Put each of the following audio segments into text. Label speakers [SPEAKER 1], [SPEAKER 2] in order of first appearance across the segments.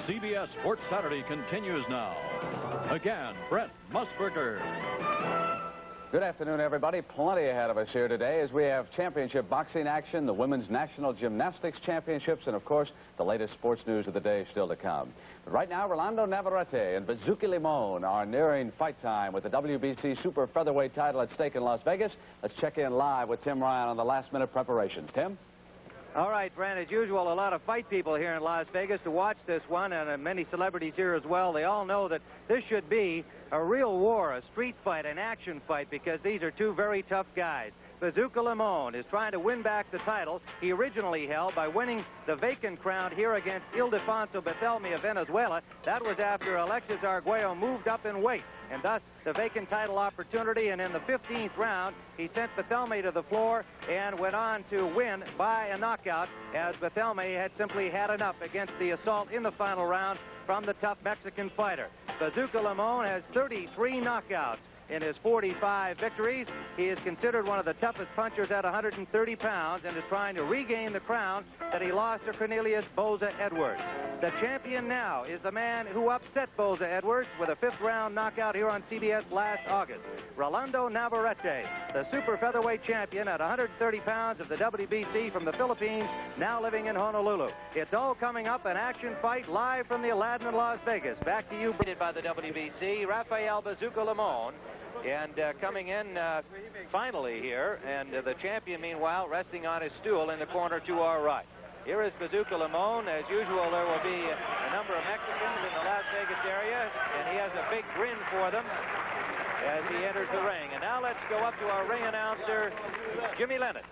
[SPEAKER 1] CBS Sports Saturday continues now. Again, Brent Musburger.
[SPEAKER 2] Good afternoon, everybody. Plenty ahead of us here today as we have championship boxing action, the Women's National Gymnastics Championships, and, of course, the latest sports news of the day still to come. But right now, Rolando Navarette and Bazooka Limon are nearing fight time with the WBC Super Featherweight title at stake in Las Vegas. Let's check in live with Tim Ryan on the last-minute preparations. Tim?
[SPEAKER 3] All right, Brent, as usual, a lot of fight people here in Las Vegas to watch this one, and many celebrities here as well. They all know that this should be a real war, a street fight, an action fight, because these are two very tough guys. Bazooka Limon is trying to win back the title he originally held by winning the vacant crown here against Ildefonso Bethelme of Venezuela. That was after Alexis Arguello moved up in weight, and thus the vacant title opportunity. And in the 15th round, he sent Bethelme to the floor and went on to win by a knockout, as Bethelme had simply had enough against the assault in the final round from the tough Mexican fighter. Bazooka Limon has 33 knockouts in his 45 victories. He is considered one of the toughest punchers at 130 pounds and is trying to regain the crown that he lost to Cornelius Boza Edwards. The champion now is the man who upset Boza Edwards with a 5th-round knockout here on CBS last August. Rolando Navarette, the super featherweight champion at 130 pounds of the WBC from the Philippines, now living in Honolulu. It's all coming up, an action fight live from the Aladdin in Las Vegas. Back to you. By the WBC, Rafael Bazooka Limon. And coming in finally here, and the champion, meanwhile, resting on his stool in the corner to our right. Here is Bazooka Limon. As usual, there will be a number of Mexicans in the Las Vegas area, and he has a big grin for them as he enters the ring. And now let's go up to our ring announcer, Jimmy Lennon.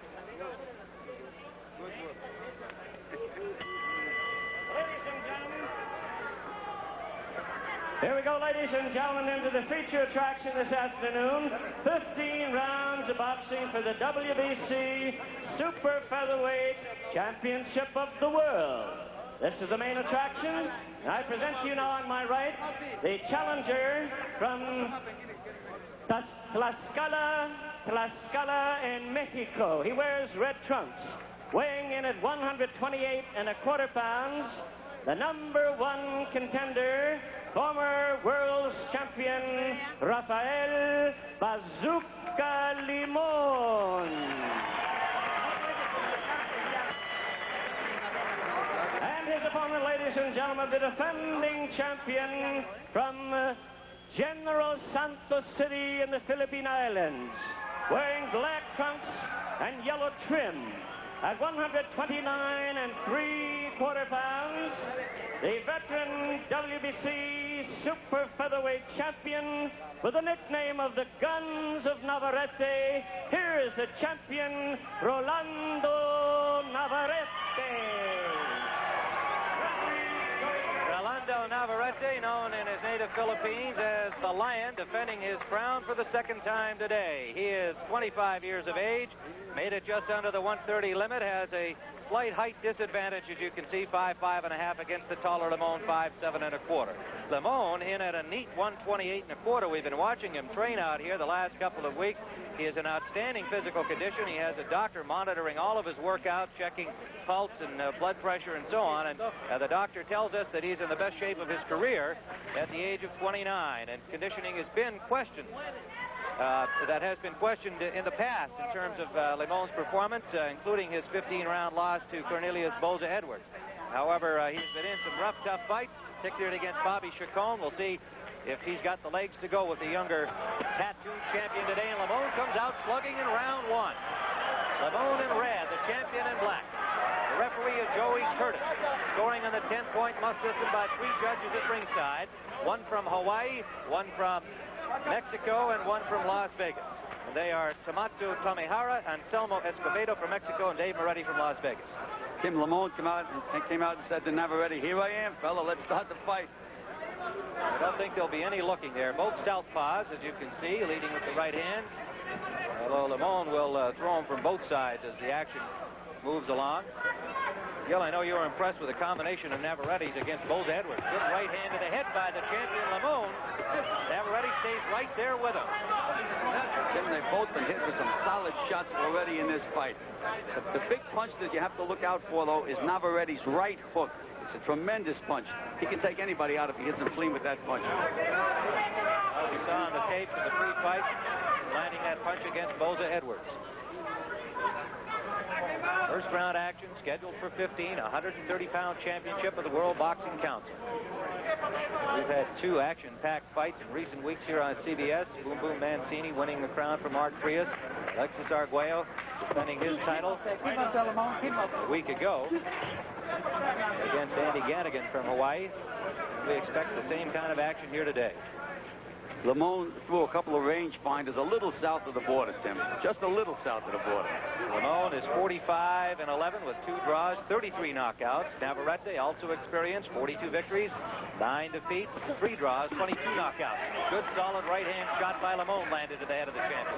[SPEAKER 4] Here we go, ladies and gentlemen, into the feature attraction this afternoon. 15 rounds of boxing for the WBC Super Featherweight Championship of the World. This is the main attraction. And I present to you now on my right the challenger from Tlaxcala in Mexico. He wears red trunks, weighing in at 128¼ pounds. The #1 contender, former world champion Rafael Bazooka Limon. And his opponent, ladies and gentlemen, the defending champion from General Santos City in the Philippine Islands, wearing black trunks and yellow trim. At 129¾ pounds, the veteran WBC Super Featherweight champion with the nickname of the Guns of Navarette, here is the champion, Rolando Navarette.
[SPEAKER 3] Rolando Navarette, known in his native Philippines as the Lion, defending his crown for the 2nd time today. He is 25 years of age, made it just under the 130 limit, has a slight height disadvantage, as you can see, 5'5½" against the taller Limon, 5'7¼ Limon in at a neat 128¼ We've been watching him train out here the last couple of weeks. He is in outstanding physical condition. He has a doctor monitoring all of his workouts, checking pulse and blood pressure and so on. And the doctor tells us that he's in the best shape of his career at the age of 29. And conditioning has been questioned. That has been questioned in the past in terms of Limon's performance, including his 15-round loss to Cornelius Boza Edwards. However, he's been in some rough, tough fights, particularly against Bobby Chacon. We'll see if he's got the legs to go with the younger tattooed champion today. And Limon comes out slugging in round 1. Limon in red, the champion in black. The referee is Joey Curtis, scoring on the 10-point must system by 3 judges at ringside. 1 from Hawaii, 1 from Mexico, and 1 from Las Vegas. And they are Tomatsu Tomihara, Anselmo Escobedo from Mexico, and Dave Moretti from Las Vegas.
[SPEAKER 5] Tim Limon came out and said to Navarette, "Here I am, fella, let's start the fight."
[SPEAKER 3] I don't think there'll be any looking there. Both southpaws, as you can see, leading with the right hand. Although Limon will throw him from both sides as the action moves along. Gil, I know you were impressed with the combination of Navarette's against Boza Edwards. Good right hand to the head by the champion Limon. Navarette stays right there with him.
[SPEAKER 5] They've both been hit with some solid shots already in this fight. The big punch that you have to look out for, though, is Navarette's right hook. It's a tremendous punch. He can take anybody out if he hits him clean with that punch.
[SPEAKER 3] Well, we saw on the tape in the pre-fight, landing that punch against Boza Edwards. First round action scheduled for 15, 130-pound championship of the World Boxing Council. We've had two action-packed fights in recent weeks here on CBS. Boom Boom Mancini winning the crown from Art Frias. Alexis Arguello defending his title a week ago against Andy Gannigan from Hawaii. We expect the same kind of action here today.
[SPEAKER 5] Limon threw a couple of range finders a little south of the border, Tim. Just a little south of the border.
[SPEAKER 3] Limon is 45-11 with 2 draws, 33 knockouts. Navarette, also experienced, 42 victories, 9 defeats, 3 draws, 22 knockouts. Good solid right hand shot by Limon landed to the head of the champion.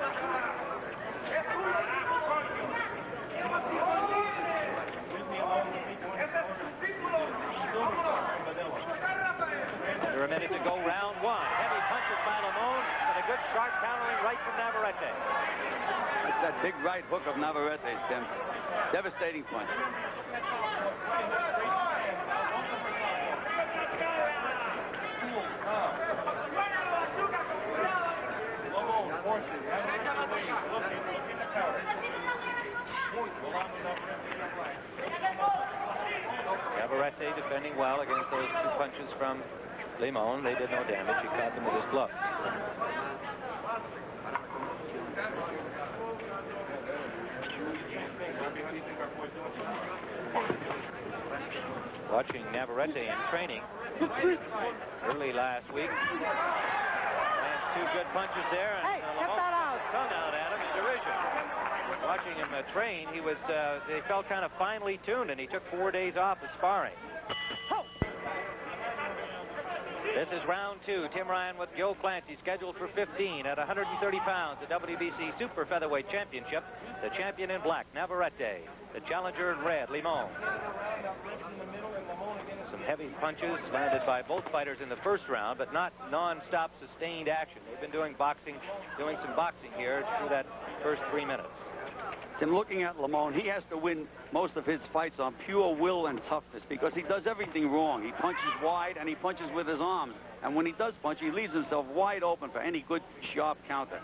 [SPEAKER 3] Under a minute to go, round 1. Heavy punches by Limon and a good sharp countering right from Navarette.
[SPEAKER 5] It's that big right hook of Navarette's, Tim. Devastating punch.
[SPEAKER 3] Navarette defending well against those 2 punches from Limon. They did no damage. He caught them with his gloves. Watching Navarette in training early last week. Lands 2 good punches there, and Limon tongue out at him in derision. Watching him train, he was they felt kind of finely tuned, and he took 4 days off of sparring. This is round 2. Tim Ryan with Joe Clancy, scheduled for 15 at 130 pounds. The WBC Super Featherweight Championship. The champion in black, Navarette. The challenger in red, Limon. Some heavy punches landed by both fighters in the first round, but not non-stop sustained action. They've been doing some boxing here through that first 3 minutes.
[SPEAKER 5] Tim, looking at Limon, he has to win most of his fights on pure will and toughness because he does everything wrong. He punches wide and he punches with his arms. And when he does punch, he leaves himself wide open for any good, sharp counter.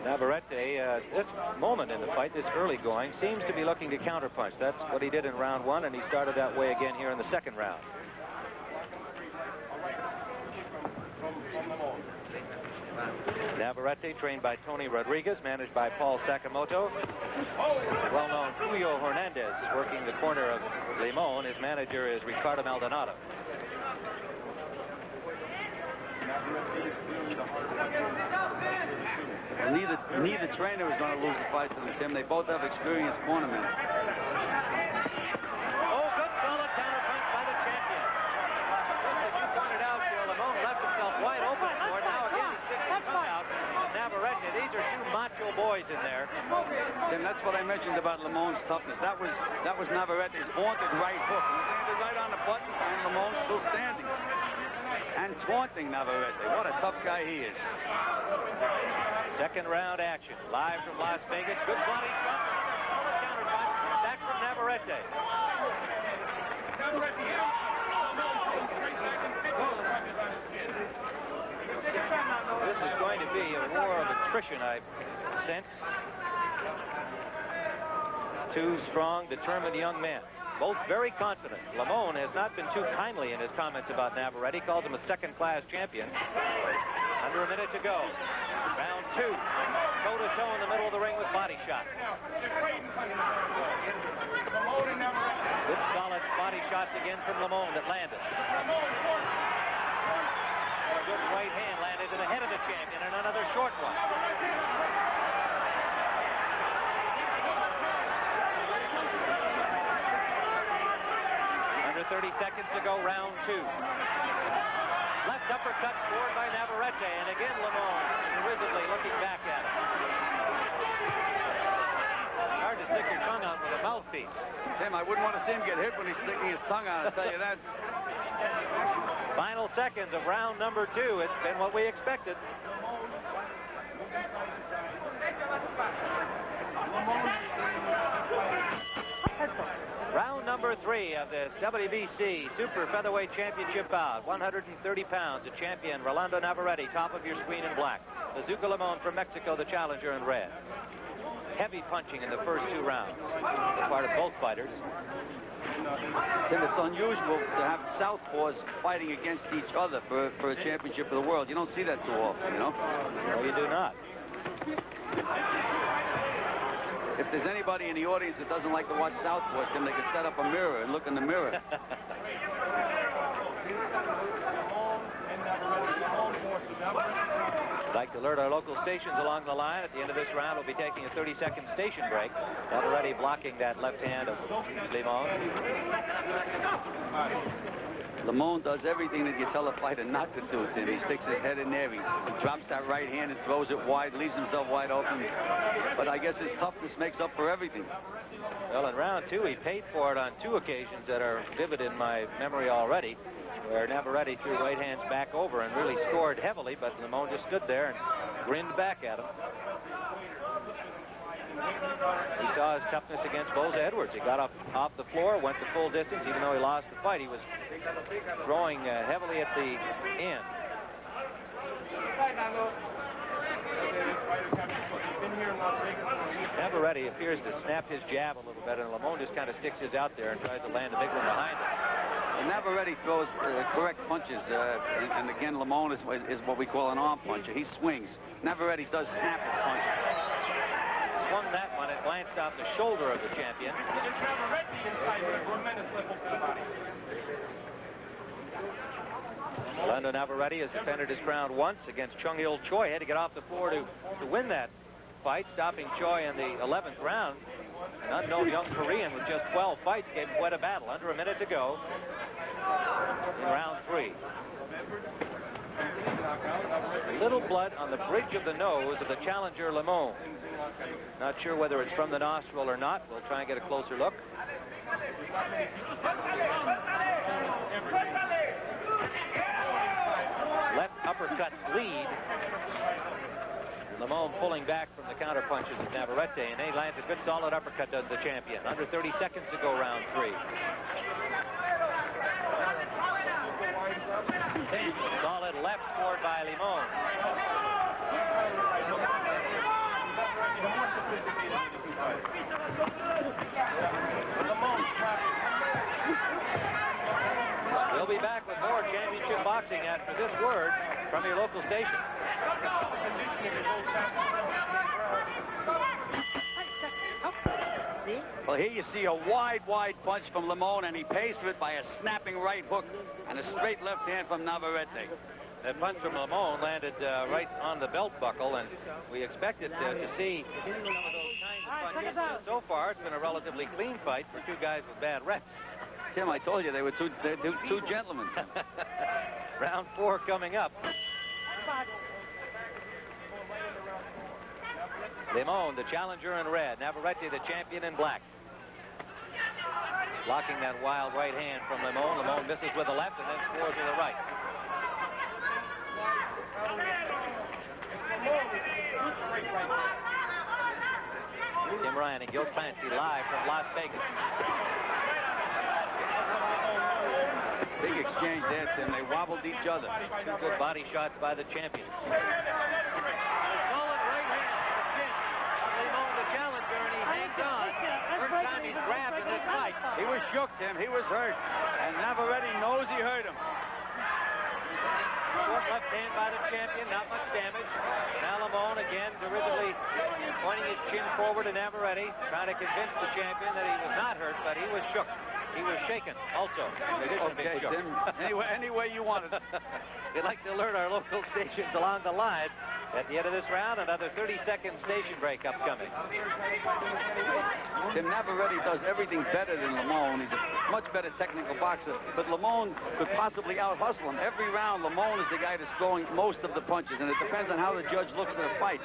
[SPEAKER 3] Navarette, this moment in the fight, this early going, seems to be looking to counterpunch. That's what he did in round 1, and he started that way again here in the second round. Navarette, trained by Tony Rodriguez, managed by Paul Sakamoto. Well-known Julio Hernandez working the corner of Limon. His manager is Ricardo Maldonado.
[SPEAKER 5] Neither trainer is going to lose the fight to them, Tim. They both have experienced cornermen.
[SPEAKER 3] Oh, good solid counterpunch by the champion. As you pointed out, Limon left himself wide open for it. Now again, he's sticking his tongue out. Navarette, these are 2 macho boys in there.
[SPEAKER 5] Tim, that's what I mentioned about Limon's toughness. That was Navarette's haunted right hook. He landed right on the button, and Limon's still standing. And taunting Navarette. What a tough guy he is.
[SPEAKER 3] Second round action, live from Las Vegas. Good body shot. Counterpunch. Back from Navarette. This is going to be a war of attrition, I sense. 2 strong, determined young men. Both very confident. Limon has not been too kindly in his comments about Navarette. He calls him a second-class champion. Under a minute to go. Round 2. Toe-to-toe in the middle of the ring with body shot. Good solid body shots again from Limon that landed. A good right hand landed to the head of the champion, and another short one. Under 30 seconds to go, round 2. Left uppercut scored by Navarette, and again Limon visibly looking back at him. Hard to stick your tongue out with a mouthpiece.
[SPEAKER 5] Tim, I wouldn't want to see him get hit when he's sticking his tongue out, I'll tell you that.
[SPEAKER 3] Final seconds of round number 2. It's been what we expected. Round number 3 of this WBC Super Featherweight Championship bout. 130 pounds. The champion, Rolando Navarette, top of your screen in black. Bazooka Limon from Mexico, the challenger in red. Heavy punching in the first 2 rounds on the part of both fighters.
[SPEAKER 5] Tim, it's unusual to have southpaws fighting against each other for a championship of the world. You don't see that too often, you know?
[SPEAKER 3] No, you do not.
[SPEAKER 5] If there's anybody in the audience that doesn't like to watch southpaws, Tim, they can set up a mirror and look in the mirror.
[SPEAKER 3] I'd like to alert our local stations along the line. At the end of this round, we'll be taking a 30-second station break. That already blocking that left hand of Limon.
[SPEAKER 5] Limon does everything that you tell a fighter not to do, Tim. He sticks his head in there, he drops that right hand and throws it wide, leaves himself wide open. But I guess his toughness makes up for everything.
[SPEAKER 3] Well, in round 2, he paid for it on 2 occasions that are vivid in my memory already, where Navarette threw right hands back over and really scored heavily, but Limon just stood there and grinned back at him. He saw his toughness against Boza Edwards. He got up off the floor, went the full distance. Even though he lost the fight, he was throwing heavily at the end. Navarette appears to snap his jab a little bit, and Limon just kind of sticks his out there and tries to land a big one behind him.
[SPEAKER 5] And Navarette throws correct punches, and again, Limon is what we call an arm puncher. He swings. Navarette does snap his punches.
[SPEAKER 3] Swung that one and glanced off the shoulder of the champion. Rolando Navarette has defended his crown once against Chung-Il Choi. Had to get off the floor to win that fight, stopping Choi in the 11th round. An unknown young Korean with just 12 fights gave him quite a battle. Under a minute to go in round 3. A little blood on the bridge of the nose of the challenger Limon. Not sure whether it's from the nostril or not. We'll try and get a closer look. Left uppercut lead. Limon pulling back from the counter punches of Navarette, and he lands a good solid uppercut, does the champion. Under 30 seconds to go, round 3. Solid left scored by Limon. We'll be back with more championship boxing after this word from your local station.
[SPEAKER 5] Well, here you see a wide punch from Limon, and he pays for it by a snapping right hook and a straight left hand from Navarette.
[SPEAKER 3] That punch from Limon landed right on the belt buckle, and we expected to see some of those kinds of punches. So far, it's been a relatively clean fight for 2 guys with bad reps.
[SPEAKER 5] Tim, I told you they were two gentlemen.
[SPEAKER 3] Round 4 coming up. Limon, the challenger in red. Navarette, the champion in black. Blocking that wild right hand from Limon. Limon misses with the left and then scores with the right. Tim Ryan and Gil Clancy live from Las Vegas.
[SPEAKER 5] Big exchange there, Tim. They wobbled each other.
[SPEAKER 3] 2 good body shots by the champion. Solid right hand to the chin. Limon, the challenger, and he hangs on. First time he's grabbed in this fight.
[SPEAKER 5] He was shook, Tim. He was hurt. And Navarette knows he hurt him.
[SPEAKER 3] Short left hand by the champion, not much damage. Now Limon again derisively pointing his chin forward to Navarette, trying to convince the champion that he was not hurt, but he was shook. He was shaken also.
[SPEAKER 5] Okay, Tim. Any way you want it.
[SPEAKER 3] We'd like to alert our local stations along the line. At the end of this round, another 30-second station break upcoming.
[SPEAKER 5] Tim, Navarette does everything better than Limon. He's a much better technical boxer, but Limon could possibly out-hustle him. Every round, Limon is the guy that's throwing most of the punches, and it depends on how the judge looks at a fight.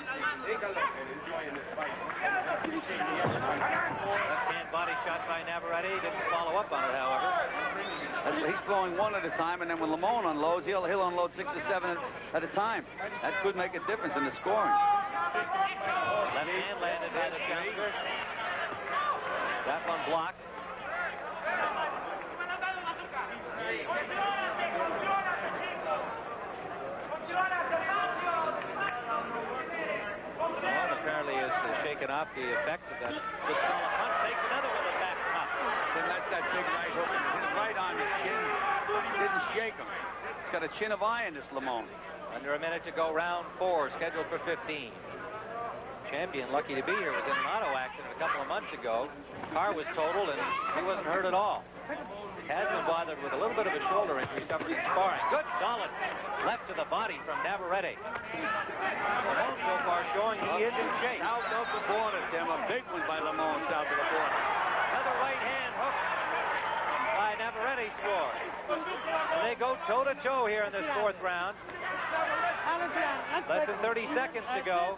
[SPEAKER 3] Left-hand body shot by Navarette. Didn't follow up on it, however.
[SPEAKER 5] He's throwing one at a time, and then when Limon unloads, he'll unload 6 or 7 at a time. That could make a difference in the scoring.
[SPEAKER 3] Left hand landed by the challenger. That one blocked. Apparently is shaking off the effects of that good solid punch. Takes another one that backs him up.
[SPEAKER 5] And that's that big right hook. His right on his chin didn't shake him. He's got a chin of iron, this Limon.
[SPEAKER 3] Under a minute to go, round 4, scheduled for 15. Champion, lucky to be here, was in an auto accident a couple of months ago. Car was totaled, and he wasn't hurt at all. Has been bothered with a little bit of a shoulder injury suffered in sparring. Good, solid left to the body from Navarette. Limon so far showing he is in shape.
[SPEAKER 5] South of the border, Tim. A big one by Limon south of the border.
[SPEAKER 3] Another right hand hook by Navarette scored. And they go toe-to-toe here in this 4th round. Less than 30 seconds to go.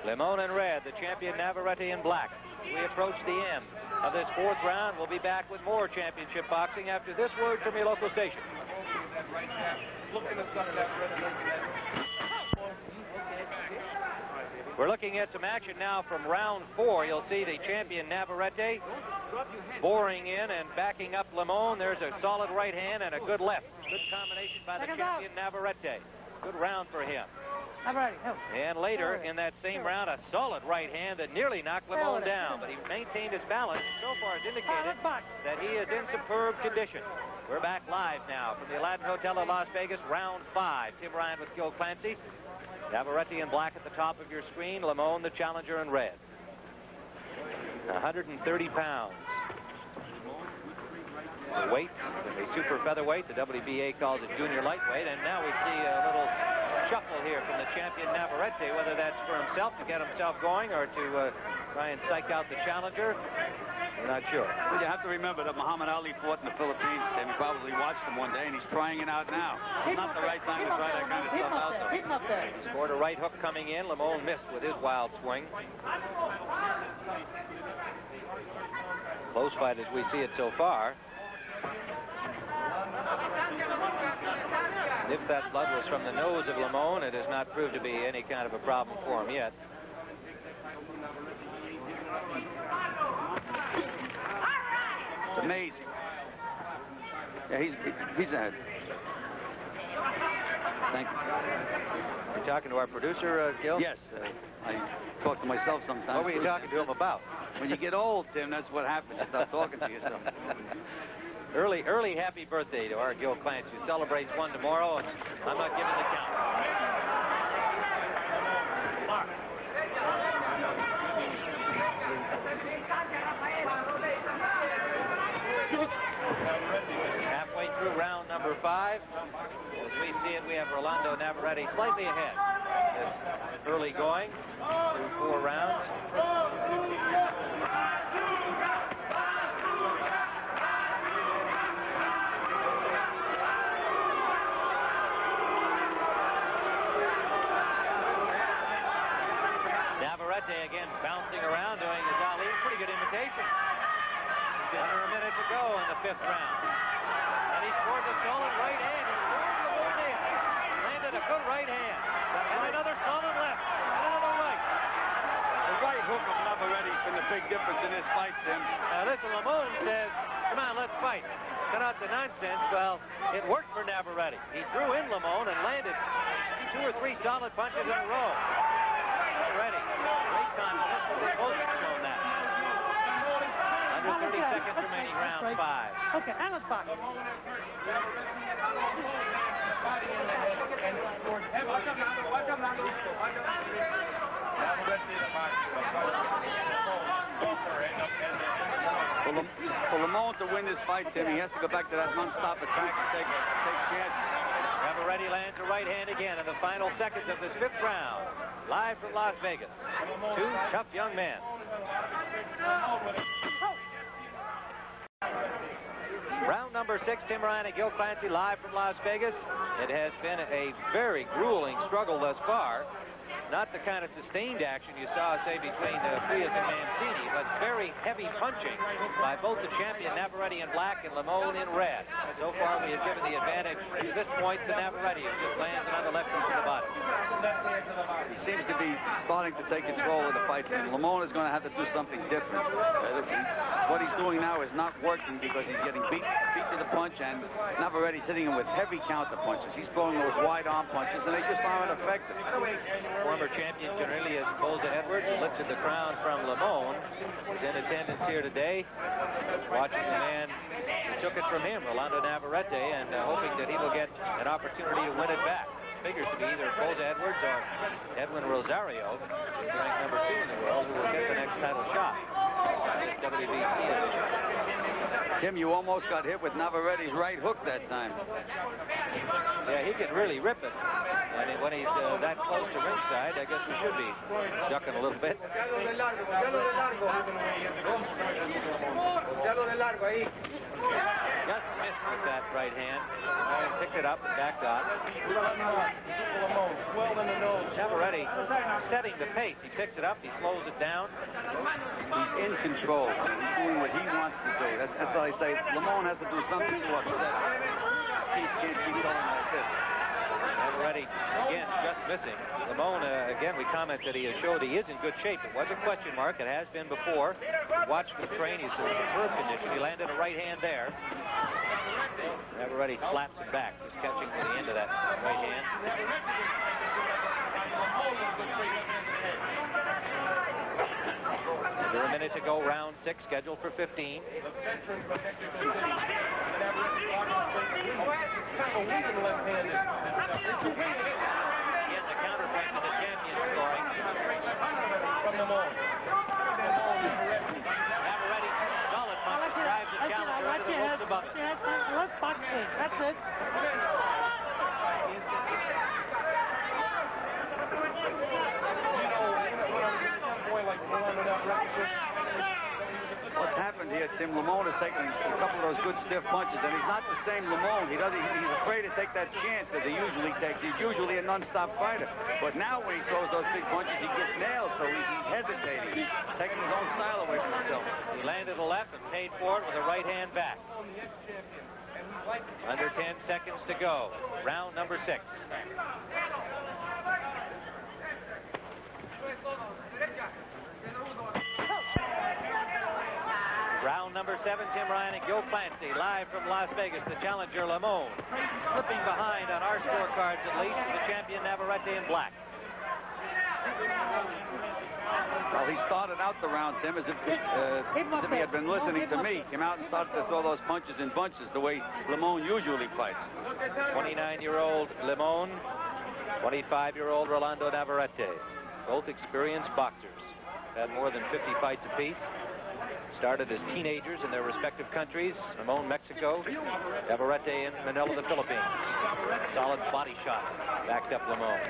[SPEAKER 3] Limon in red, the champion Navarette in black. We approach the end of this 4th round. We'll be back with more championship boxing after this word from your local station. We're looking at some action now from round 4. You'll see the champion Navarette boring in and backing up Limon. There's a solid right hand and a good left. Good combination by the champion Navarette. Good round for him. And later in that same round, a solid right hand that nearly knocked Limon down, but he maintained his balance. So far has indicated that he is in superb condition. We're back live now from the Aladdin Hotel of Las Vegas, round 5. Tim Ryan with Gil Clancy. Navarette in black at the top of your screen. Limon, the challenger, in red. 130 pounds. The weight, the super featherweight, the WBA calls it junior lightweight, and now we see a little shuffle here from the champion Navarette, whether that's for himself to get himself going or to try and psych out the challenger. We're not sure.
[SPEAKER 5] Well, you have to remember that Muhammad Ali fought in the Philippines, and he probably watched him one day, and he's trying it out now. It's not the right time to try that kind of stuff out, though.
[SPEAKER 6] Hit him up there.
[SPEAKER 3] Scored a right hook coming in. Limon missed with his wild swing. Close fight as we see it so far. If that blood was from the nose of Limon, it has not proved to be any kind of a problem for him yet.
[SPEAKER 5] It's amazing. Yeah, he's ahead. Thank you.
[SPEAKER 3] You're talking to our producer, Gil?
[SPEAKER 5] Yes. I talk to myself sometimes.
[SPEAKER 3] What were you talking to him about?
[SPEAKER 5] When you get old, Tim, that's what happens. You start talking to yourself.
[SPEAKER 3] Early happy birthday to our Gil Clancy, who celebrates one tomorrow, and I'm not giving the count. Halfway through round number 5. As we see it, we have Rolando Navarette slightly ahead. It's early going through 4 rounds. Navarette again bouncing around, doing the dolly. Pretty good imitation. Under a minute to go in the 5th round. And he scored the solid right hand. He scored the one in. Landed a good right hand. And another solid left. And another right.
[SPEAKER 5] The right hook of Navarette's been the big difference in this fight, Tim.
[SPEAKER 3] Now listen, Limon says, come on, let's fight. Cut out the nonsense. Well, it worked for Navarette. He threw in Limon and landed 2 or 3 solid punches in a row. Ready. Great confidence, but they both have shown that. Under 30 seconds remaining, round 5.
[SPEAKER 6] Okay, and let's box.
[SPEAKER 5] For Limon to win this fight, Tim, he has to go back to that non-stop attack and take chances.
[SPEAKER 3] Navarette lands a right hand again in the final seconds of this 5th round. Live from Las Vegas. 2 tough young men. Round number 6, Tim Ryan and Gil Clancy live from Las Vegas. It has been a very grueling struggle thus far. Not the kind of sustained action you saw, say, between Frias and Mancini, but very heavy punching by both the champion Navarette in black and Limon in red. So far, we have given the advantage to this point to Navarette, who just lands another left hook to the body.
[SPEAKER 5] He seems to be starting to take control of the fight. And Limon is going to have to do something different. What he's doing now is not working because he's getting beat to the punch, and Navarrette's hitting him with heavy counter punches. He's throwing those wide arm punches, and they just aren't effective.
[SPEAKER 3] Former champion Cornelius Bolza Edwards lifted the crown from Limon. He's in attendance here today, watching the man who took it from him, Rolando Navarette, and hoping that he will get an opportunity to win it back. Figures to be either Bolza Edwards or Edwin Rosario, ranked number 2 in the world, who will get the next title shot. SFWC edition.
[SPEAKER 5] Tim, you almost got hit with Navarette's right hook that time.
[SPEAKER 3] Yeah, he can really rip it. And when he's that close to ringside, I guess we should be ducking a little bit. Just missed with that right hand. Picked it up and backed on. Navarette setting the pace. He picks it up. He slows it down.
[SPEAKER 5] He's in control. He's doing what he wants to do. That's why I say Limon has to do something to upset him. He can't keep going like this.
[SPEAKER 3] Navarette, again, just missing. Limon, again, we commented he has showed he is in good shape. It was a question mark. It has been before. Watched him train. He's in superb condition. He landed a right hand there. Navarette slaps him back, just catching to the end of that right hand. Under a minute to go, round 6, scheduled for 15. Again, the counterpunch to the champion scoring. Navarette, solid punch, drives the challenger to the ropes above it.
[SPEAKER 6] Let's box this. That's it.
[SPEAKER 5] What's happened here, Tim, Limon has taken a couple of those good stiff punches, and he's not the same Limon. He's afraid to take that chance that he usually takes. He's usually a non-stop fighter. But now when he throws those big punches, he gets nailed, so he's hesitating, taking his own style away from himself.
[SPEAKER 3] He landed a left and paid for it with a right hand back. Under 10 seconds to go. Round number 6. Round number 7, Tim Ryan and Gil Clancy, live from Las Vegas, the challenger Limon. Slipping behind on our scorecards at least, the champion Navarette in black.
[SPEAKER 5] Well, he started out the round, Tim, as if he had been listening to me. Came out and started to throw those punches in bunches the way Limon usually fights.
[SPEAKER 3] 29-year-old Limon, 25-year-old Rolando Navarette. Both experienced boxers. Had more than 50 fights apiece. Started as teenagers in their respective countries. Limon, Mexico. Navarette in Manila, the Philippines. Solid body shot backed up Limon.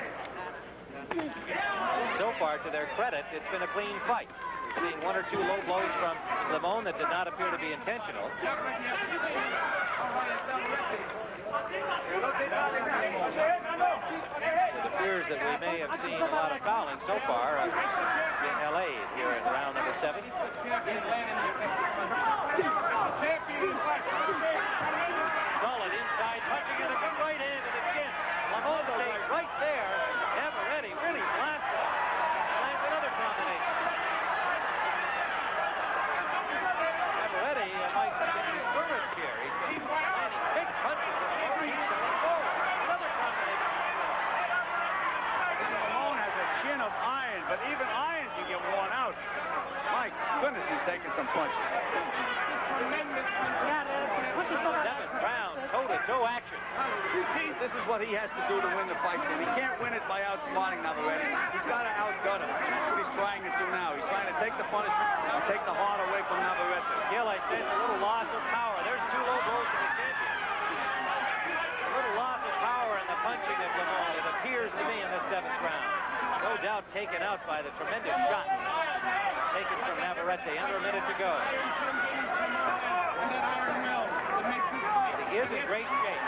[SPEAKER 3] So far, to their credit, it's been a clean fight. We've seen 1 or 2 low blows from Limon that did not appear to be intentional. It appears that we may have seen a lot of fouling so far in L.A. here in round number 7. Solid inside punching and a good right hand to the chin. Limon stayed right there. Navarette really blasted. Lands another combination. Navarette might be encouraged here. He's landing big punches. Another combination.
[SPEAKER 5] Limon has a chin of iron, but even iron can get worn out. My goodness, he's taking some punches.
[SPEAKER 3] 7th round, toe-to-toe action.
[SPEAKER 5] This is what he has to do to win the fight, and he can't win it by outsmarting Navarette. He's got to outgun him. That's what he's trying to do now. He's trying to take the punishment and take the heart away from Navarette.
[SPEAKER 3] Gil, I sense a little loss of power. There's 2 low blows to the champion. A little loss of power in the punching of Limon, it appears to me, in the 7th round. No doubt taken out by the tremendous shot taken from Navarette. Under a minute to go. He is in great shape.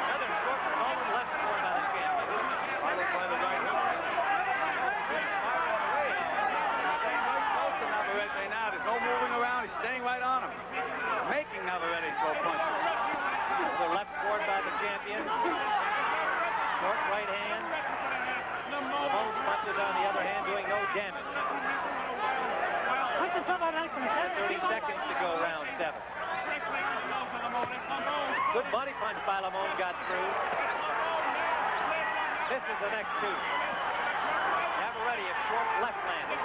[SPEAKER 3] Another short, solid left for right hand. Limon's punches, on the other hand, doing no damage. 30 seconds to go, round 7. Good body punch by Limon, got through. Misses the next two. Navarette, a short left landing.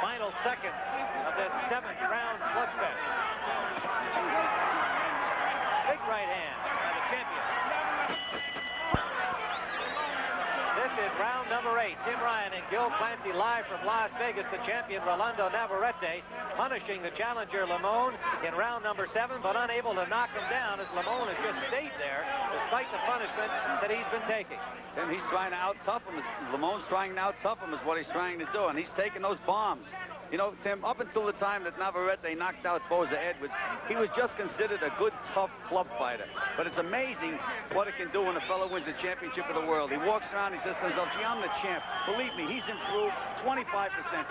[SPEAKER 3] Final seconds of this 7th round slugfest. Big right hand by the champion. This is round number 8. Tim Ryan and Gil Clancy live from Las Vegas. The champion, Rolando Navarette, punishing the challenger, Limon, in round number 7, but unable to knock him down as Limon has just stayed there despite the punishment that he's been taking.
[SPEAKER 5] Tim, he's trying to out-tough him. Limon's trying to out-tough him is what he's trying to do, and he's taking those bombs. You know, Tim, up until the time that Navarette knocked out Boza Edwards, he was just considered a good, tough club fighter. But it's amazing what it can do when a fellow wins the championship of the world. He walks around, he says to himself, gee, I'm the champ. Believe me, he's improved 25%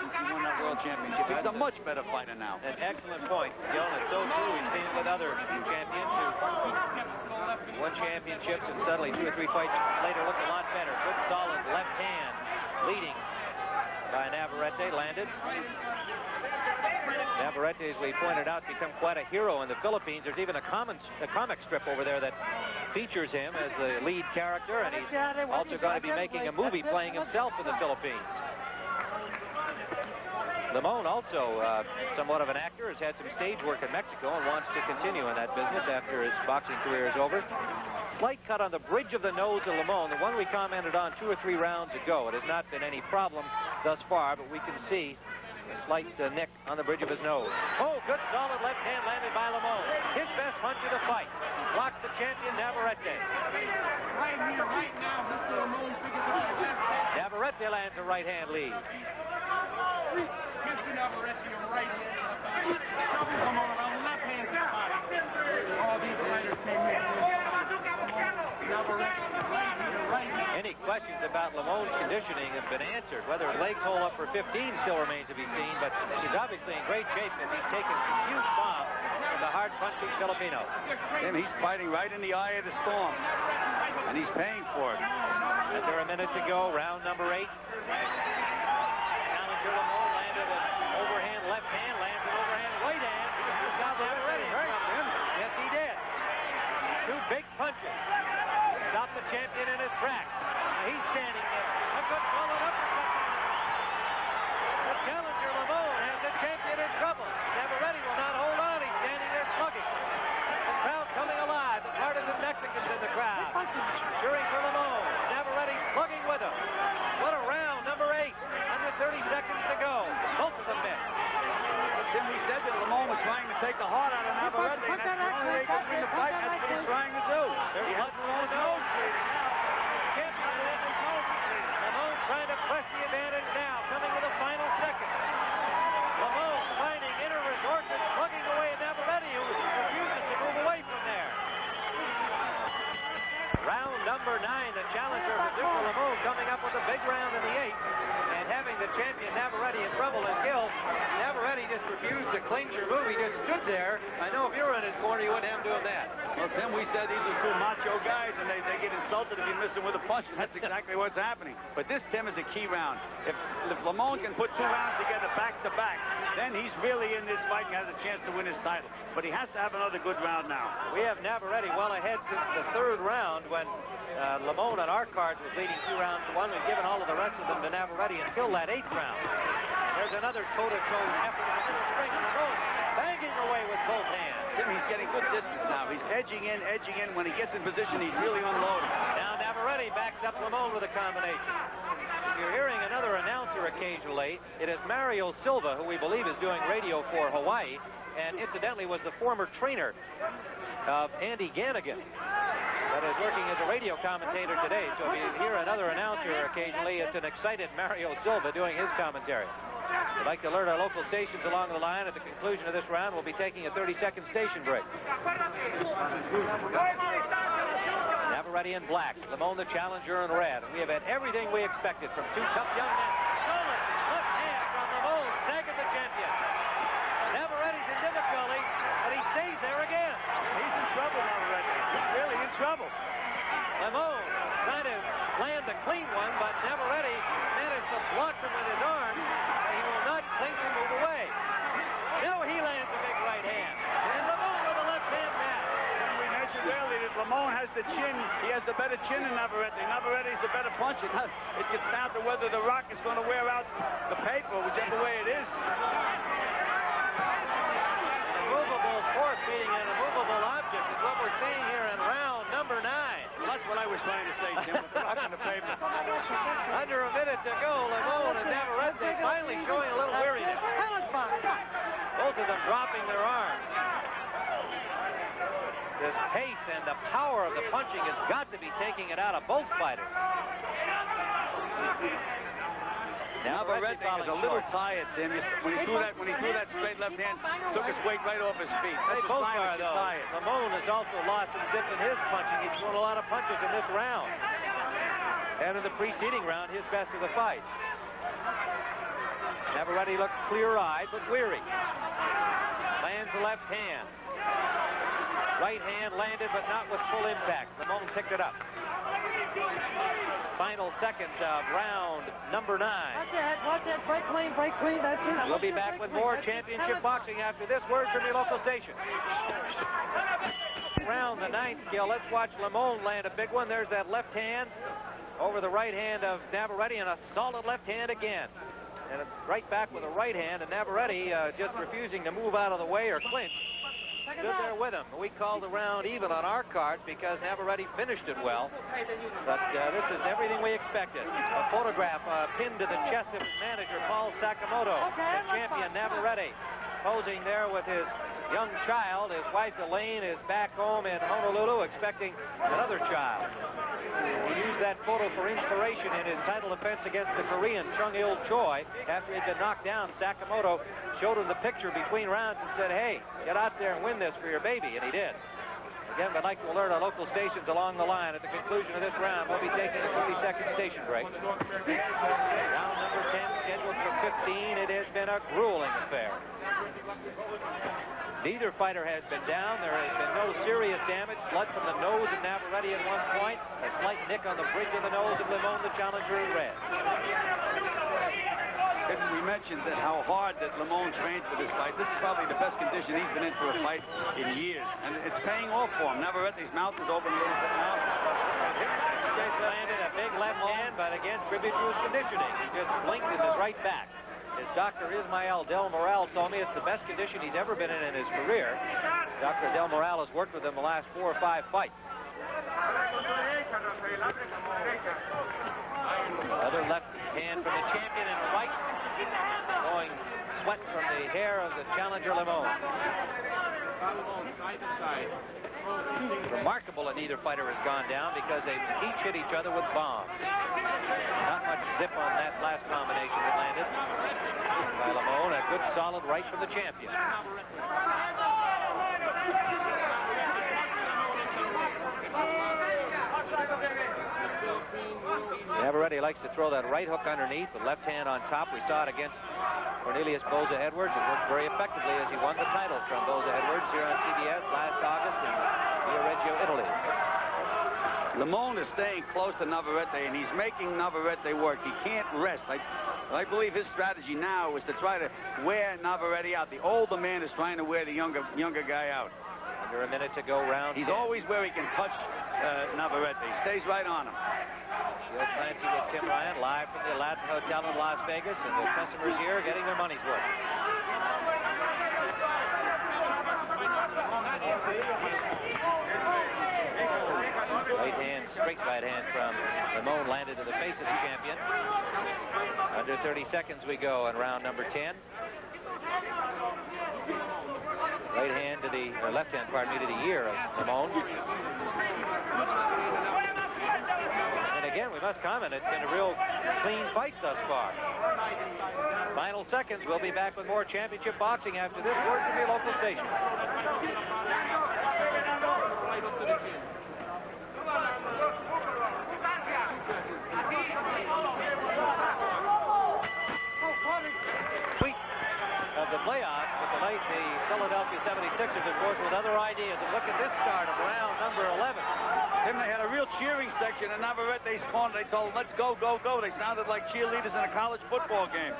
[SPEAKER 5] since he won that world championship. He's a much better fighter now.
[SPEAKER 3] An excellent point, Gil. It's so true. We've seen it with other champions who won championships and suddenly 2 or 3 fights later look a lot better. Good, solid left hand leading by Navarette, landed. Navarette, as we pointed out, become quite a hero in the Philippines. There's even a comic strip over there that features him as the lead character, and he's also going to be making a movie playing himself in the Philippines. Limon, also somewhat of an actor, has had some stage work in Mexico and wants to continue in that business after his boxing career is over. Slight cut on the bridge of the nose of Limon, the one we commented on 2 or 3 rounds ago. It has not been any problem thus far, but we can see a slight nick on the bridge of his nose. Oh, good solid left hand landed by Limon. His best punch of the fight. Blocks the champion, Navarette.
[SPEAKER 6] Right here, right now, Mr. Limon figures out.
[SPEAKER 3] Navarette lands a right hand lead.
[SPEAKER 6] Mr. Navarette, your right hand. Come on around the left hand side. All these fighters came in.
[SPEAKER 3] Any questions about Limon's conditioning have been answered. Whether his legs hold up for 15 still remains to be seen, but he's obviously in great shape and he's taken some huge bombs from the hard-punching Filipino.
[SPEAKER 5] Tim, he's fighting right in the eye of the storm, and he's paying for it.
[SPEAKER 3] Under a minute to go, round number 8. Challenger Limon landed an overhand left hand, lands an overhand right hand. Yes, he did. 2 big punches. Stopped the champion in his tracks. He's standing there. A good solid uppercut. The challenger, Limon, has the champion in trouble. Navarette will not hold on. He's standing there slugging. The crowd coming alive. The partisan Mexicans in the crowd. Cheering for Limon. Navarette slugging with him. What a round, number 8. Under 30 seconds to go. Both of them missed.
[SPEAKER 5] Tim, we said that Limon was trying to take the heart out of Navarette. That's the only way he can win the fight. That's what he's trying to do.
[SPEAKER 3] There's blood from the nose bleeding now. Champion with his nose bleeding. Limon trying to press the advantage now, coming with a final second. Limon finding inner resources, plugging away at Navarette, who refuses to move away from there. Round number 9, the challenger, Bazooka Limon, coming up with a big round in the 8th. And having the champion Navarette in trouble and Gil, Navarette just refused to clinch or move. He just stood there. I know if you were in his corner, you wouldn't have him doing that.
[SPEAKER 5] Well, Tim, we said these are 2 macho guys, and they get insulted if you miss them with a punch. That's exactly what's happening. But this, Tim, is a key round. If Limon can put 2 rounds together back-to-back, then he's really in this fight and has a chance to win his title. But he has to have another good round now.
[SPEAKER 3] We have Navarette well ahead since the 3rd round when Limon on our cards was leading 2 rounds to 1. We've given all of the rest of them to Navarette until that 8th round. There's another toe-to-toe effort in the middle of the ring. Limon banging away with both hands.
[SPEAKER 5] Tim, he's getting good distance now. He's edging in. When he gets in position, he's really unloading.
[SPEAKER 3] Now Navarette backs up Limon with a combination. If you're hearing another announcer occasionally, it is Mario Silva, who we believe is doing radio for Hawaii, and incidentally was the former trainer of Andy Gannigan that is working as a radio commentator today. So if you hear another announcer occasionally, it's an excited Mario Silva doing his commentary. We'd like to alert our local stations along the line. At the conclusion of this round, we'll be taking a 30-second station break. Navarette in black, Limon the challenger in red. We have had everything we expected from 2 tough young men. Stolen left hand from Limon, second the champion. Navarette's in difficulty, but he stays there again.
[SPEAKER 5] He's in trouble, Navarette. He's really in trouble.
[SPEAKER 3] Limon trying to land a clean one, but Navarette managed to block him with his arm, and he will not clean to move away. Now he lands a big right hand. And Limon with a left hand match.
[SPEAKER 5] We mentioned earlier that Limon has the chin. He has the better chin than Navarette. Navarrette's the better puncher. It gets down to whether the rock is going to wear out the paper, whichever way it is.
[SPEAKER 3] An immovable force beating an immovable object is what we're seeing here in round number 9.
[SPEAKER 5] Well, that's what I was trying to say, Jim. With the rock on the paper.
[SPEAKER 3] Under a minute to go, Limon and Navarette finally showing a little weariness. Both of them dropping their arms. This pace and the power of the punching has got to be taking it out of both fighters.
[SPEAKER 5] Navarette was a little tired, Tim. When he threw that straight left hand, took his weight right off his feet.
[SPEAKER 3] They both are, though. Limon has also lost some zip in his punching. He's thrown a lot of punches in this round. And in the preceding round, his best of the fight. Navarette looks clear-eyed, but weary. Lands the left hand. Right hand landed, but not with full impact. Limon picked it up. Final seconds of round number 9.
[SPEAKER 7] Watch that. Break clean. That's it.
[SPEAKER 3] We'll be back with more championship boxing after this word from your local station. Round the 9th kill. Let's watch Limon land a big one. There's that left hand over the right hand of Navarette, and a solid left hand again. And right back with a right hand, and Navarette just refusing to move out of the way or clinch. Stood there with him. We called the round even on our card because Navarette finished it well. But this is everything we expected. A photograph pinned to the chest of his manager, Paul Sakamoto. The champion, Navarette, posing there with his young child. His wife, Elaine, is back home in Honolulu expecting another child. He used that photo for inspiration in his title defense against the Korean, Chung Il Choi. After he'd been knocked down, Sakamoto showed him the picture between rounds and said, hey, get out there and win this for your baby, and he did. Again, I'd like to alert our local stations along the line. At the conclusion of this round, we'll be taking a 30-second station break. Round number 10 scheduled for 15. It has been a grueling affair. Neither fighter has been down. There has been no serious damage. Blood from the nose of Navarette at one point. A slight nick on the bridge of the nose of Limon, the challenger in red.
[SPEAKER 5] We mentioned that how hard that Limon trained for this fight. This is probably the best condition he's been in for a fight in years. And it's paying off for him. Navarette's mouth is open a little bit now.
[SPEAKER 3] Landed a big left hand, but again, tribute to his conditioning. He just blinked in his right back. His doctor, Ismael Del Moral, told me it's the best condition he's ever been in his career. Dr. Del Moral has worked with him the last 4 or 5 fights. Another left hand from the champion and right, blowing sweat from the hair of the challenger Limon. Remarkable that neither fighter has gone down because they each hit each other with bombs. Not much zip on that last combination that landed by Limon. A good solid right from the champion. Navarette likes to throw that right hook underneath, the left hand on top. We saw it against Cornelius Boza Edwards. It worked very effectively as he won the title from Boza Edwards here on CBS last August in Reggio, Italy.
[SPEAKER 5] Limon is staying close to Navarette, and he's making Navarette work. He can't rest. I believe his strategy now is to try to wear Navarette out. The older man is trying to wear the younger guy out.
[SPEAKER 3] Under a minute to go, round 10.
[SPEAKER 5] He's always where he can touch Navarette. He stays right on him.
[SPEAKER 3] Joe Clancy with Tim Ryan, live from the Latin Hotel in Las Vegas, and the customers here getting their money's worth. Right hand, straight right hand from Limon landed to the face of the champion. Under 30 seconds we go in round number 10. Right hand to the, or left hand, pardon me, to the ear of Limon. And again, we must comment, it's been a real clean fight thus far. Final seconds, we'll be back with more championship boxing after this word from your local station. Sweep of the playoffs, but the Philadelphia 76ers, of course, with other ideas. And look at this start of round number 11.
[SPEAKER 5] Then they had a real cheering section in Navarette's corner. They told them, let's go, go, go. They sounded like cheerleaders in a college football game.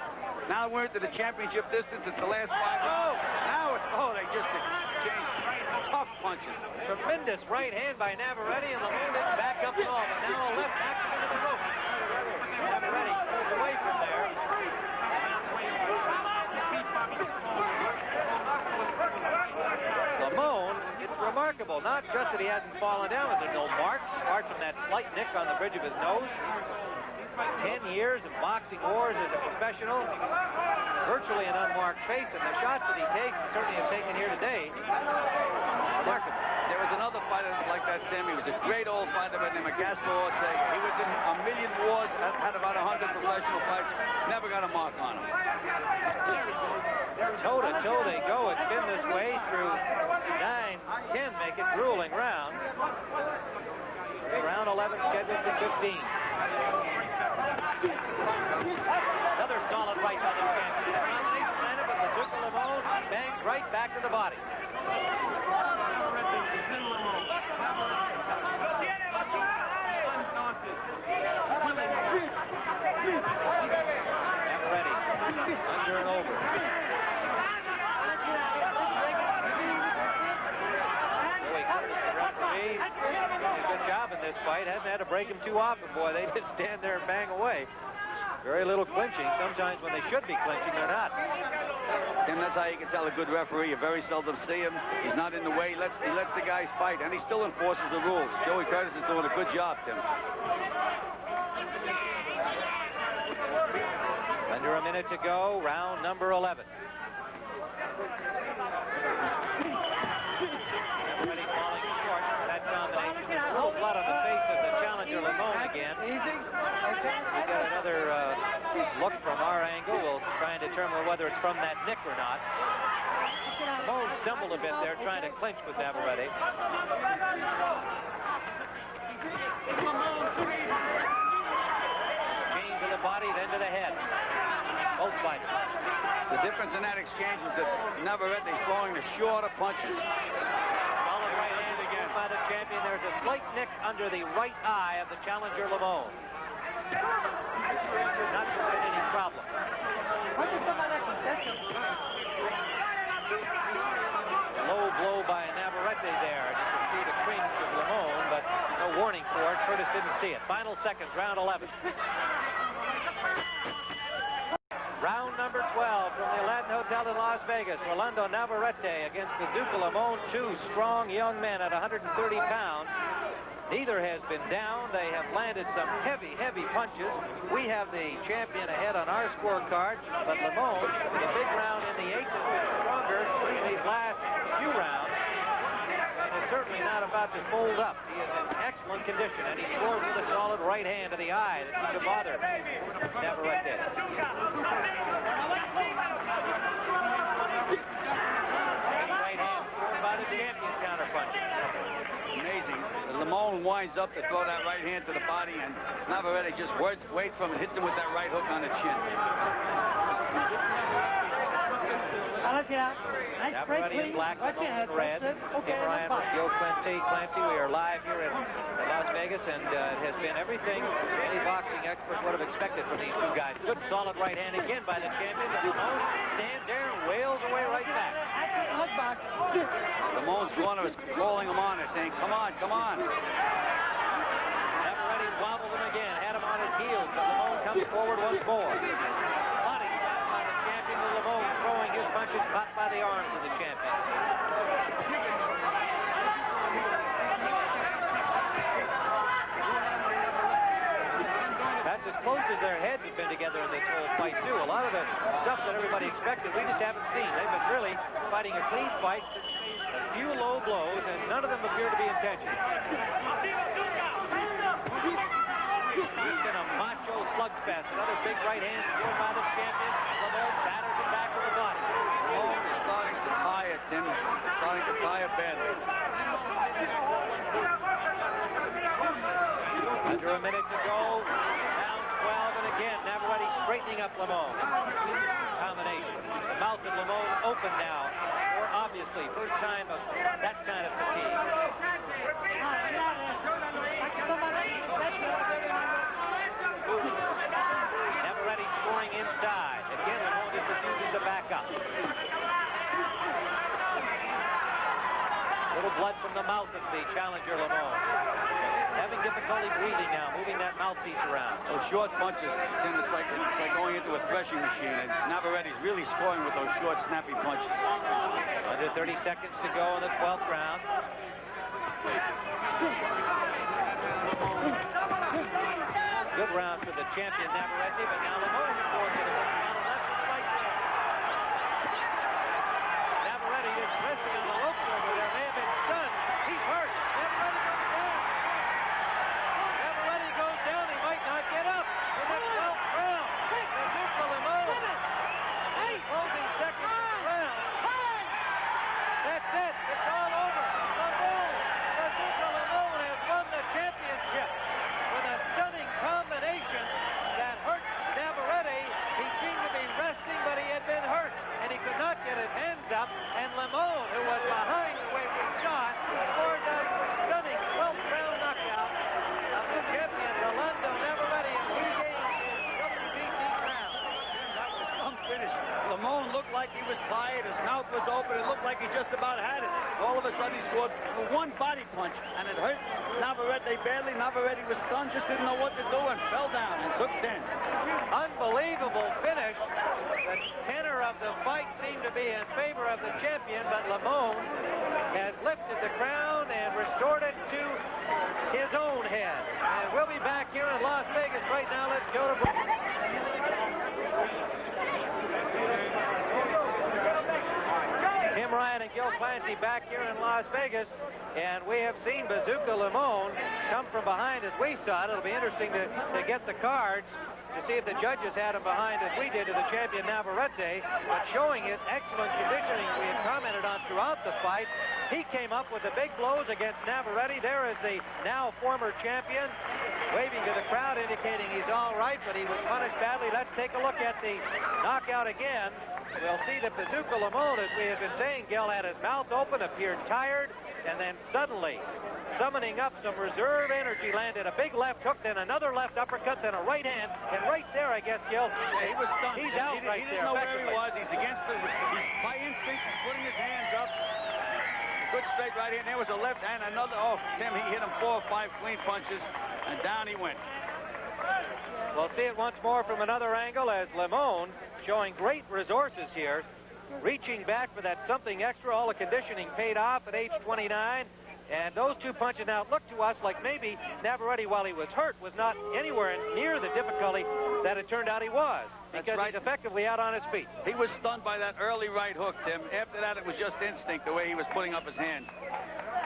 [SPEAKER 5] Now we're into the championship distance. It's the last 5. Oh, now it's, they just exchanged tough punches.
[SPEAKER 3] Tremendous right hand by Navarette, and Limon didn't back up at all, but now a left back into the rope. Navarette pulls away from there. Limon, it's remarkable, not just that he hasn't fallen down, but there's no marks, apart from that slight nick on the bridge of his nose. 10 years of boxing wars as a professional, virtually an unmarked face, and the shots that he takes, certainly have taken here today, remarkable.
[SPEAKER 5] There was another fighter like that, Tim. He was a great old fighter by the name of Gaspar Ortega. He was in a million wars, had about 100 professional fights, never got a mark on him.
[SPEAKER 3] Toe-to-toe they go. It's been this way through 9, 10, make it grueling round. Round 11 scheduled for 15. Another solid right by the champion. The combination lineup of Bazooka Limon bangs right back to the body. Navarette, under and over. Good job in this fight. Hasn't had to break him too often, boy. They just stand there and bang away. Very little clinching. Sometimes when they should be clinching, they're not.
[SPEAKER 5] Tim, that's how you can tell a good referee. You very seldom see him. He's not in the way. He lets the guys fight, and he still enforces the rules. Joey Curtis is doing a good job, Tim.
[SPEAKER 3] Under a minute to go, round number 11. Everybody falling short for that combination. A little blood on the face of the challenger Limon again.
[SPEAKER 7] Easy.
[SPEAKER 3] We got another look from our angle. We'll try and determine whether it's from that nick or not. Limon stumbled a bit there trying to clinch with Navarette. Chain to the body, then to the head. Both fighters.
[SPEAKER 5] The difference in that exchange was that Navarette is throwing the shorter punches.
[SPEAKER 3] Solid right hand again by the champion. There's a slight nick under the right eye of the challenger Limon. Not any problem. Low blow by Navarette there. And you can see the cringe of Limon, but no warning for it. Curtis didn't see it. Final seconds, round 11. Round number 12 from the Aladdin Hotel in Las Vegas. Rolando Navarette against Bazooka Limon. Two strong young men at 130 pounds. Neither has been down. They have landed some heavy, heavy punches. We have the champion ahead on our scorecard, but Limon, the big round in the 8th, has been stronger in these last few rounds. And is certainly not about to fold up. He is in excellent condition, and he scores with a solid right hand to the eye that seemed to bother Navarette. Right hand scored by the champion counterpunch.
[SPEAKER 5] Amazing. Limon winds up to throw that right hand to the body, and Navarette just waits from him and hits him with that right hook on the chin.
[SPEAKER 3] Navarette in black, Limon in red. Okay, Ryan with Gil Clancy. Clancy, we are live here at Las Vegas, and it has been everything any boxing expert would have expected from these two guys. Good, solid right hand again by the champion. Limon stands there and wails away right back.
[SPEAKER 5] Limon's corner is calling him on. They're saying, come on, come on.
[SPEAKER 3] Navarette wobbled him again, had him on his heels, but Limon comes forward once more. Body shot by the champion with Limon throwing his punches caught by the arms of the champion. That's as close as their heads have been together in this whole fight, too. A lot of the stuff that everybody expected, we just haven't seen. They've been really fighting a clean fight, a few low blows, and none of them appear to be intentional. It's been a macho slugfest. Another big right hand scored by the champion. Limon batters it back to the body.
[SPEAKER 5] Limon is starting to tire, Tim. Starting to tire badly.
[SPEAKER 3] Under a minute to go. Down 12 and again, Navarette straightening up Limon. Combination. The mouth of Limon open now. Or obviously, first time of that kind of fatigue. Navarette scoring inside. Again, Limon just refuses to back up. Little blood from the mouth of the challenger, Limon. Having difficulty breathing now, moving that mouthpiece around.
[SPEAKER 5] Those short punches, Tim, it's like going into a threshing machine. And Navarette's really scoring with those short, snappy punches.
[SPEAKER 3] Under 30 seconds to go in the 12th round. Good round for the champion, Navarette, but now Limon is fortunate. Navarette is resting on the ropes over there. May have been stunned. He's hurt. Navarette goes down. He might not get up in the 12th round. Bazooka Limon. Closing seconds of the round. That's it. It's all over. Bazooka Limon has won the championship with a stunning combination that hurt Navarette. He seemed to be resting, but he had been hurt, and he could not get his hands up. And Limon, who was behind the way he shot, scored a stunning 12th round knockout of the champion, Rolando Navarette, and regained his WBC crown.
[SPEAKER 5] That was some finish. Limon looked like he was tired. His mouth was open. It looked like he just about had it. All of a sudden, he scored one body punch, and it hurt Navarette badly. Navarette was stunned, just didn't know what to do, and fell down and took 10.
[SPEAKER 3] Unbelievable finish. The tenor of the fight seemed to be in favor of the champion, but Limon has lifted the crown and restored it to his own head. And we'll be back here in Las Vegas right now. Let's go to break. Tim Ryan and Gil Clancy back here in Las Vegas, and we have seen Bazooka Limon come from behind as we saw it. It'll be interesting to get the cards to see if the judges had him behind as we did to the champion Navarette, but showing his excellent conditioning we had commented on throughout the fight. He came up with the big blows against Navarette. There is the now former champion waving to the crowd, indicating he's all right, but he was punished badly. Let's take a look at the knockout again. We'll see that Bazooka Limon, as we have been saying, Gil, had his mouth open, appeared tired, and then suddenly, summoning up some reserve energy, landed a big left hook, then another left uppercut, then a right hand, and right there, I guess, Gil,
[SPEAKER 5] he was stunned.
[SPEAKER 3] He's out right there.
[SPEAKER 5] He didn't know where he was. He's against the... By instinct, he's putting his hands up. Good straight right hand. There was a left hand, another... Oh, Tim, he hit him 4 or 5 clean punches, and down he went.
[SPEAKER 3] We'll see it once more from another angle as Limon, showing great resources here, reaching back for that something extra. All the conditioning paid off at age 29. And those two punches now look to us like maybe Navarette, while he was hurt, was not anywhere near the difficulty that it turned out he was. Because he's effectively out on his feet.
[SPEAKER 5] He was stunned by that early right hook, Tim. After that, it was just instinct, the way he was putting up his hands.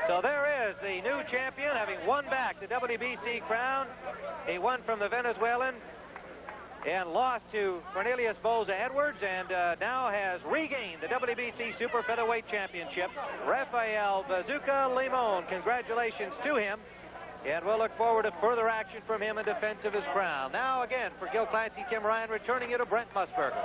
[SPEAKER 3] So there is the new champion, having won back the WBC crown. He won from the Venezuelan and lost to Cornelius Boza Edwards, and now has regained the WBC Super Featherweight Championship. Rafael Bazooka Limon, congratulations to him, and we'll look forward to further action from him in defense of his crown. Now again, for Gil Clancy, Tim Ryan, returning you to Brent Musburger.